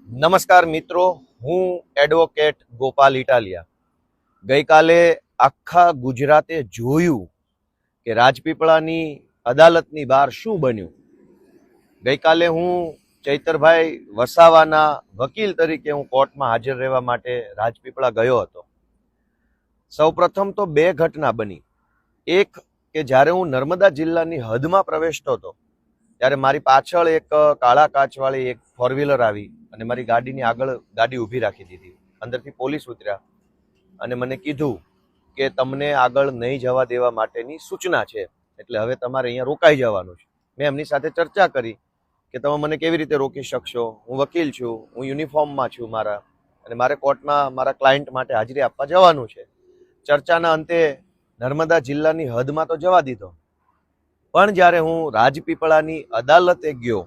નમસ્કાર મિત્રો, હું એડવોકેટ ગોપાલ ઇટાલિયા. ગઈકાલે આખા ગુજરાતે જોયું કે રાજપીપળાની અદાલતની બહાર શું બન્યું. ગઈકાલે હું ચૈતરભાઈ વસાવાના વકીલ તરીકે હું કોર્ટમાં હાજર રહેવા માટે રાજપીપળા ગયો હતો. સૌપ્રથમ તો બે ઘટના બની. એક કે જ્યારે હું નર્મદા જિલ્લાની હદમાં પ્રવેશતો હતો ત્યારે મારી પાછળ એક કાળા કાચવાળી એક ફોર વ્હીલર આવી અને મારી ગાડીની આગળ ગાડી ઊભી રાખી દીધી. અંદરથી પોલીસ ઉતર્યા અને મને કીધું કે તમને આગળ નહીં જવા દેવા માટેની સૂચના છે, એટલે હવે તમારે અહીંયા રોકાઈ જવાનું છે. મેં એમની સાથે ચર્ચા કરી કે તમે મને કેવી રીતે રોકી શકશો, હું વકીલ છું, હું યુનિફોર્મમાં છું મારા, અને મારે કોર્ટમાં મારા ક્લાયન્ટ માટે હાજરી આપવા જવાનું છે. ચર્ચાના અંતે નર્મદા જિલ્લાની હદમાં તો જવા દીધો, પણ જ્યારે હું રાજપીપળાની અદાલતે ગયો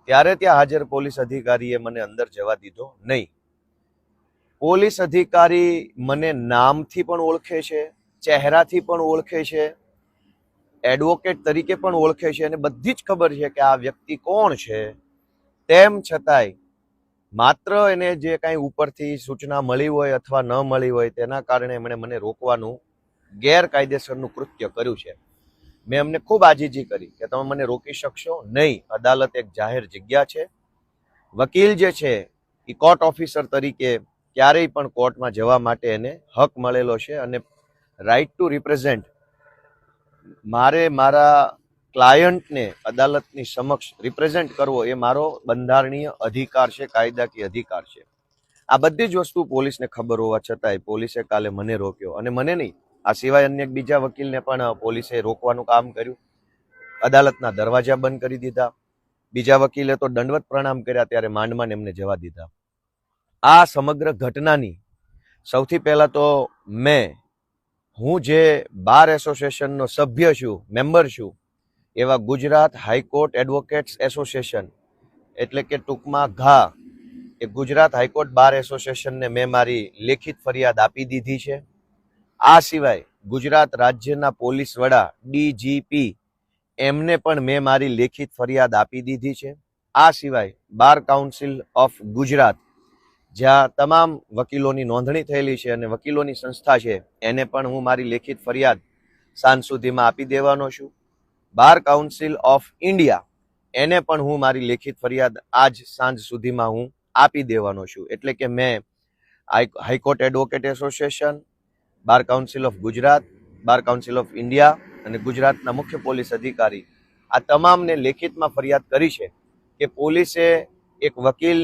ત્યારે ત્યાં હાજર પોલીસ અધિકારીએ મને અંદર જવા દીધો નહીં. પોલીસ અધિકારી મને નામથી પણ ઓળખે છે, ચહેરાથી પણ ઓળખે છે, એડવોકેટ તરીકે પણ ઓળખે છે અને બધી જ ખબર છે કે આ વ્યક્તિ કોણ છે. તેમ છતાંય માત્ર એને જે કાંઈ ઉપરથી સૂચના મળી હોય અથવા ન મળી હોય તેના કારણે એમણે મને રોકવાનું ગેરકાયદેસરનું કૃત્ય કર્યું છે. મેં એમને ખૂબ આજીજી કરી કે તમે મને રોકી શકશો નહીં, અદાલત એક જાહેર જગ્યા છે. વકીલ જે છે એ કોર્ટ ઓફિસર તરીકે ક્યારેય પણ કોર્ટમાં જવા માટે એને હક મળેલો છે અને રાઇટ ટુ રિપ્રેઝેન્ટ, મારે મારા ક્લાયન્ટને અદાલતની સમક્ષ રિપ્રેઝેન્ટ કરવો એ મારો બંધારણીય અધિકાર છે, કાયદાકીય અધિકાર છે. આ બધી જ વસ્તુ પોલીસને ખબર હોવા છતાંય પોલીસે કાલે મને રોક્યો, અને મને નહીં, આ સિવાય અન્ય બીજા વકીલને પણ પોલીસે રોકવાનું કામ કર્યું. અદાલતના દરવાજા બંધ કરી દીધા. બીજા વકીલે તો દંડવત પ્રણામ કર્યા ત્યારે માંડમાં એમને જવા દીધા. આ સમગ્ર ઘટનાની સૌથી પહેલા તો હું જે બાર એસોસિએશનનો સભ્ય છું, મેમ્બર છું, એવા ગુજરાત હાઈકોર્ટ એડવોકેટ્સ એસોસિએશન એટલે કે ટૂંકમાં ઘા, એ ગુજરાત હાઈકોર્ટ બાર એસોસિએશનને મેં મારી લેખિત ફરિયાદ આપી દીધી છે. આ સિવાય ગુજરાત રાજ્યના પોલીસ વડા ડીજીપી એમને પણ મેં મારી લેખિત ફરિયાદ આપી દીધી છે. આ સિવાય બાર કાઉન્સિલ ઓફ ગુજરાત, જ્યાં તમામ વકીલોની નોંધણી થયેલી છે અને વકીલોની સંસ્થા છે, એને પણ હું મારી લેખિત ફરિયાદ સાંજ સુધીમાં આપી દેવાનો છું. બાર કાઉન્સિલ ઓફ ઇન્ડિયા, એને પણ હું મારી લેખિત ફરિયાદ આજ સાંજ સુધીમાં હું આપી દેવાનો છું. એટલે કે મેં high court advocate association, bar council of Gujarat, bar council of India અને ગુજરાતના મુખ્ય પોલીસ અધિકારી, આ તમામને લેખિતમાં ફરિયાદ કરી છે કે પોલીસે એક વકીલ